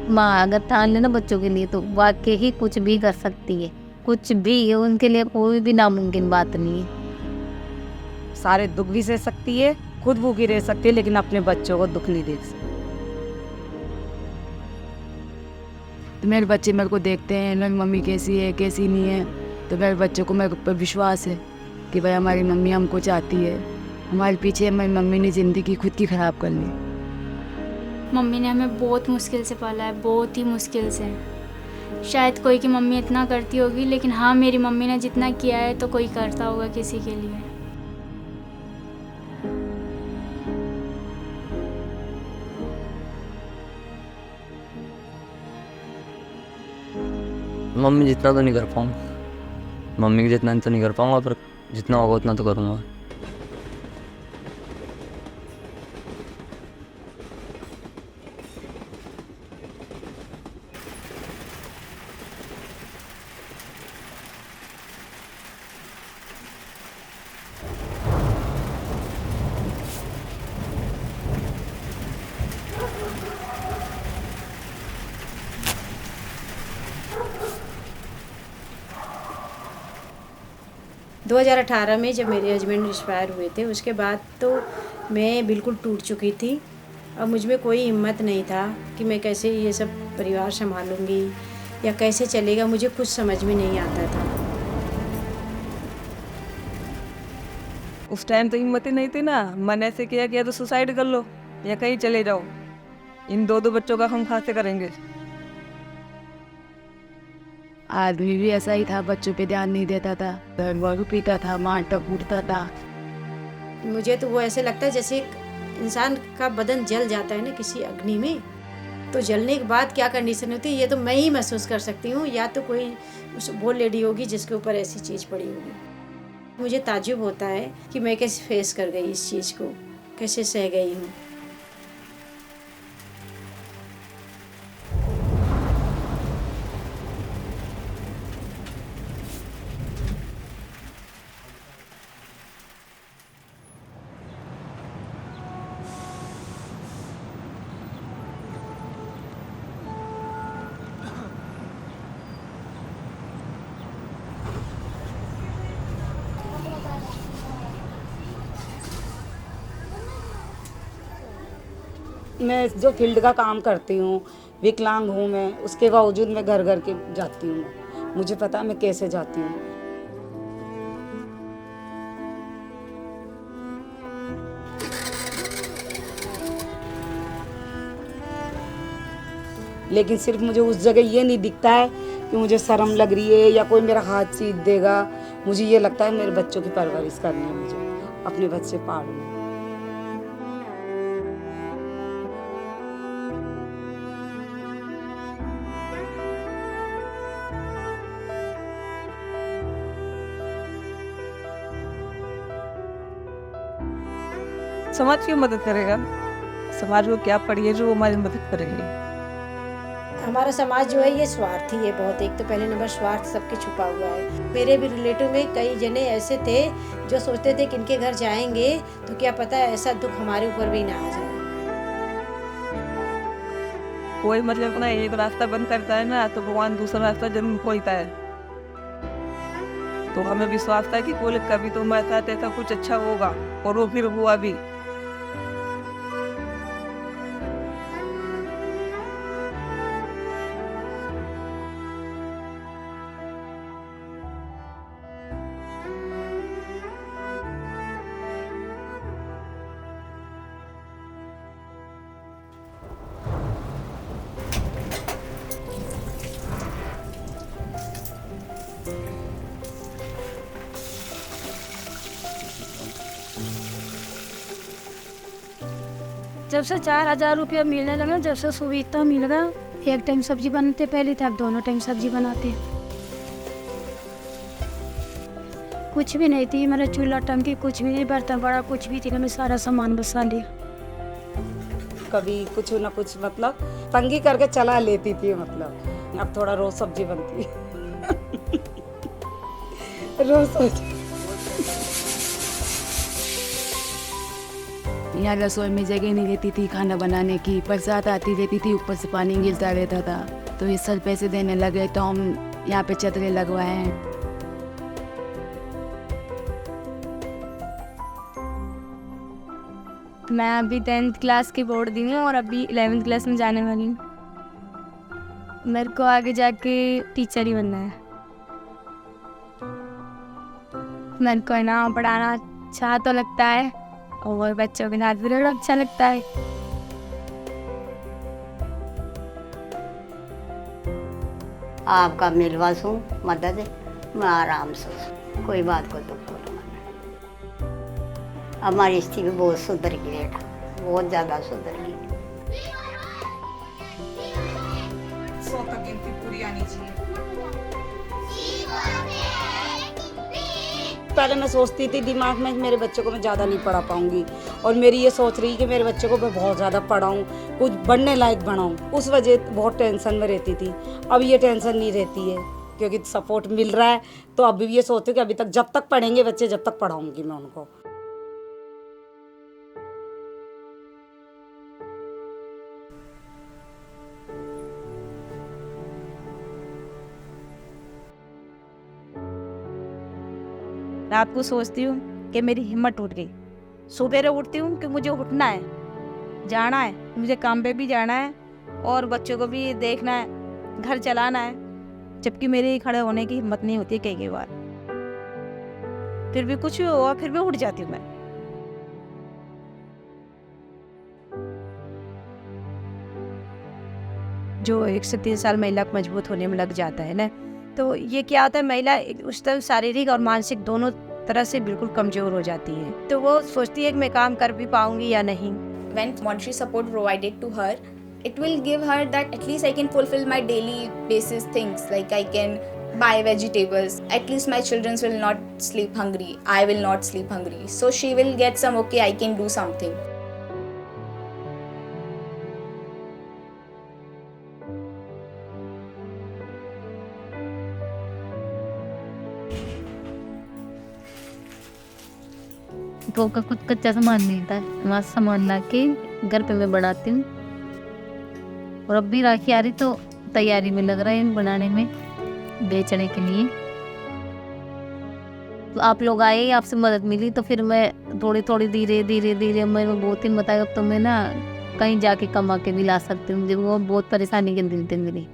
माँ अगर ठान ले ना बच्चों के लिए तो वाकई ही कुछ भी कर सकती है, कुछ भी, उनके लिए कोई भी नामुमकिन बात नहीं है। सारे दुख भी सह सकती है, खुद भूखी रह सकती है, लेकिन अपने बच्चों को दुख नहीं दे सकती। तो मेरे बच्चे मेरे को देखते हैं मेरी मम्मी कैसी है कैसी नहीं है, तो मेरे बच्चों को मेरे ऊपर विश्वास है कि भाई हमारी मम्मी हमको चाहती है। हमारे पीछे हमारी मम्मी ने ज़िंदगी खुद की ख़राब कर ली। मम्मी ने हमें बहुत मुश्किल से पाला है, बहुत ही मुश्किल से। शायद कोई की मम्मी इतना करती होगी, लेकिन हाँ मेरी मम्मी ने जितना किया है तो कोई करता होगा किसी के लिए। मम्मी जितना तो नहीं कर पाऊँगा, मम्मी के जितना तो नहीं कर पाऊँगा, पर जितना होगा उतना तो करूँगा। दो 2018 में जब मेरे हस्बैंड एक्सपायर हुए थे, उसके बाद तो मैं बिल्कुल टूट चुकी थी। अब मुझ में कोई हिम्मत नहीं था कि मैं कैसे ये सब परिवार संभालूंगी या कैसे चलेगा, मुझे कुछ समझ में नहीं आता था। उस टाइम तो हिम्मत ही नहीं थी ना, मन ऐसे किया तो सुसाइड कर लो या कहीं चले जाओ, इन दो बच्चों का हम खासे करेंगे। आदमी भी ऐसा ही था, बच्चों पे ध्यान नहीं देता था, दारू पीता था, मारता कूटता था। मुझे तो वो ऐसे लगता है जैसे एक इंसान का बदन जल जाता है ना किसी अग्नि में, तो जलने के बाद क्या कंडीशन होती है ये तो मैं ही महसूस कर सकती हूँ, या तो कोई वो लेडी होगी जिसके ऊपर ऐसी चीज़ पड़ी होगी। मुझे ताज्जुब होता है कि मैं कैसे फेस कर गई इस चीज़ को, कैसे सह गई हूँ। मैं जो फील्ड का काम करती हूँ, विकलांग हूँ मैं, उसके बावजूद मैं घर घर के जाती हूँ। मुझे पता है मैं कैसे जाती हूँ। लेकिन सिर्फ मुझे उस जगह ये नहीं दिखता है कि मुझे शर्म लग रही है या कोई मेरा हाथ सीध देगा। मुझे ये लगता है मेरे बच्चों की परवरिश करनी है, मुझे अपने बच्चे पालने। समाज क्यों मदद करेगा? समाज को क्या पड़ी है जो हमारी मदद करेंगे? हमारा समाज जो है ये स्वार्थी है बहुत। एक तो पहले नंबर स्वार्थ सबके छुपा हुआ है। मेरे भी रिलेटिव में कई जने ऐसे थे जो सोचते थे कि इनके घर जाएंगे तो क्या पता ऐसा दुख हमारे ऊपर भी ना आ जाए। कोई मतलब अपना एक रास्ता बंद करता है ना, तो भगवान दूसरा रास्ता जरूर खोलता है। तो हमें विश्वास था कि कोई कभी तो हमारे साथ ऐसा कुछ अच्छा होगा, और वो फिर हुआ भी। जब से 4,000 रुपया मिलने लगा, जब से सुविधा मिल गया, एक टाइम सब्जी बनाते पहले थे, अब दोनों टाइम सब्जी बनाते। कुछ भी नहीं थी मेरा, चूल्हा टंकी कुछ भी नहीं, बर्तन बड़ा कुछ भी थी ना, मैं सारा सामान बसा लिया। कभी कुछ ना कुछ मतलब तंगी करके चला लेती थी। मतलब अब थोड़ा रोज सब्जी बनती है रोज सब्जी। यहाँ रसोई में जगह नहीं रहती थी खाना बनाने की, बरसात आती रहती थी, ऊपर से पानी गिरता रहता था, तो ये सर पैसे देने लगे तो हम यहाँ पे चदरें लगवाए हैं। मैं अभी 10th क्लास की बोर्ड दी हूँ और अभी 11th क्लास में जाने वाली हूँ। मेरे को आगे जाके टीचर ही बनना है। मेरे को है ना पढ़ाना अच्छा तो लगता है और बच्चों के साथ भी रहना अच्छा लगता है। आपका मिलवास हूँ मदद है, मैं आराम से हूँ, कोई बात को दुख बोलो मन। हमारी स्थिति बहुत सुधर गई बेटा, बहुत ज़्यादा सुधर गई। 100 तक गिनती पूरी आनी चाहिए। पहले मैं सोचती थी दिमाग में मेरे बच्चों को मैं ज़्यादा नहीं पढ़ा पाऊंगी, और मेरी ये सोच रही कि मेरे बच्चों को मैं बहुत ज़्यादा पढ़ाऊं, कुछ बढ़ने लायक बनाऊं। उस वजह बहुत टेंशन में रहती थी। अब ये टेंशन नहीं रहती है क्योंकि सपोर्ट मिल रहा है। तो अब ये सोचती हूँ कि अभी तक जब तक पढ़ेंगे बच्चे, जब तक पढ़ाऊंगी मैं उनको। रात को सोचती हूँ कि मेरी हिम्मत टूट गई। सवेरे उठती हूँ कि मुझे उठना है, जाना है, मुझे काम पे भी जाना है और बच्चों को भी देखना है, घर चलाना है, जबकि मेरे खड़े होने की हिम्मत नहीं होती कई बार। फिर भी कुछ हुआ फिर भी उठ जाती हूँ मैं। जो 1 से 3 साल महिला को मजबूत होने में लग जाता है ना, तो ये क्या होता है, महिला उस तरह शारीरिक और मानसिक दोनों तरह से बिल्कुल कमजोर हो जाती है। तो वो सोचती है कि मैं काम कर भी पाऊंगी या नहीं। When monetary support provided to her, it will give her that at least I can fulfill my daily basis things, like I can buy vegetables, at least my children will not sleep hungry, I will not sleep hungry, so she will get some, okay, I can do something. तो का खुद कच्चा सामान नहीं था, वहाँ सामान ला के घर पे मैं बनाती हूँ। और अब भी राखी आ रही तो तैयारी में लग रहा है बनाने में, बेचने के लिए। तो आप लोग आए, आपसे मदद मिली तो फिर मैं थोड़ी थोड़ी धीरे धीरे मैंने बहुत हिम्मत आई। अब तो मैं ना कहीं जाके कमा के भी ला सकती हूँ, वो बहुत परेशानी के दिन थे मेरी।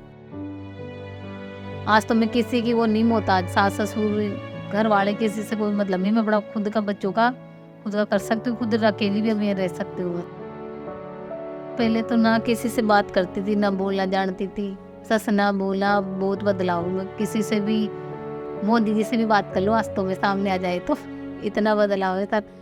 आज तो मैं किसी की वो नहीं मोहताज, सास ससुर घर वाले किसी से कोई मतलब नहीं। मैं बड़ा खुद का बच्चों का खुद का कर सकती हूँ, खुद अकेली भी मैं रह सकती हूँ। पहले तो ना किसी से बात करती थी, ना बोलना जानती थी, सस ना बोला, बहुत बदलाव हुआ। किसी से भी मोदी जी से भी बात कर लो, आज तो में सामने आ जाए तो इतना बदलाव है। तब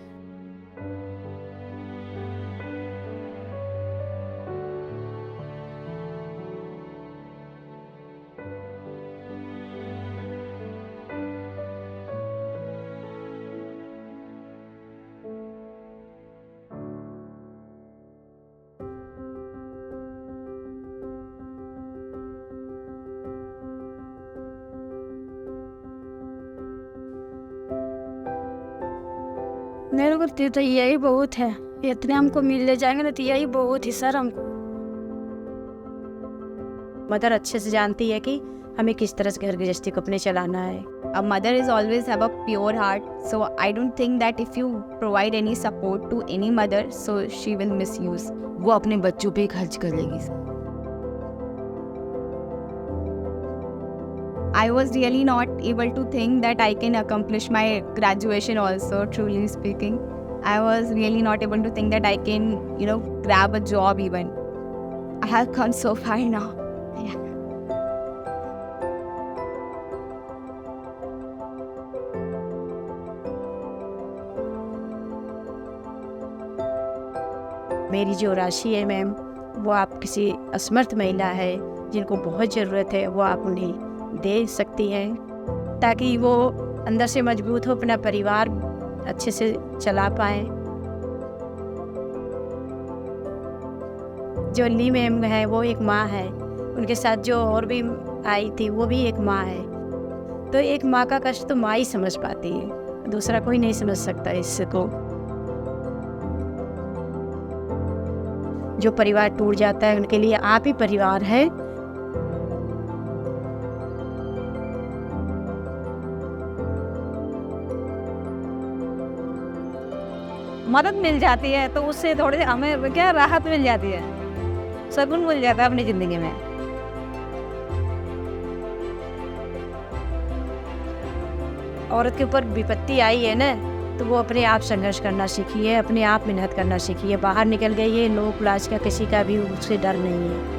मेरे को तो यही बहुत है, इतने हमको मिल जाएंगे ना तो यही बहुत ही सर हमको। मदर अच्छे से जानती है कि हमें किस तरह से घर गृहस्थी को अपने चलाना है। A mother is always have a pure heart, so I don't think that if you provide any support to any mother, so she will misuse. वो अपने बच्चों पे ही खर्च करेगी। I was really not able to think that I can accomplish my graduation also, truly speaking. I was really not able to think that I can, grab a job even. I have come so far now. Yeah. मेरी जो राशि है ma'am, वो आप किसी असमर्थ महिला है जिनको बहुत ज़रूरत है, वो आप उन्हें दे सकती हैं ताकि वो अंदर से मजबूत हो, अपना परिवार अच्छे से चला पाए। जो ली मैम है वो एक माँ है, उनके साथ जो और भी आई थी वो भी एक माँ है। तो एक माँ का कष्ट तो माँ ही समझ पाती है, दूसरा कोई नहीं समझ सकता इसको। जो परिवार टूट जाता है उनके लिए आप ही परिवार है। मदद मिल जाती है तो उससे थोड़ी हमें क्या राहत मिल जाती है, सुकून मिल जाता है अपनी ज़िंदगी में। औरत के ऊपर विपत्ति आई है ना, तो वो अपने आप संघर्ष करना सीखी है, अपने आप मेहनत करना सीखी है, बाहर निकल गई है, लोग लाज का किसी का भी उससे डर नहीं है।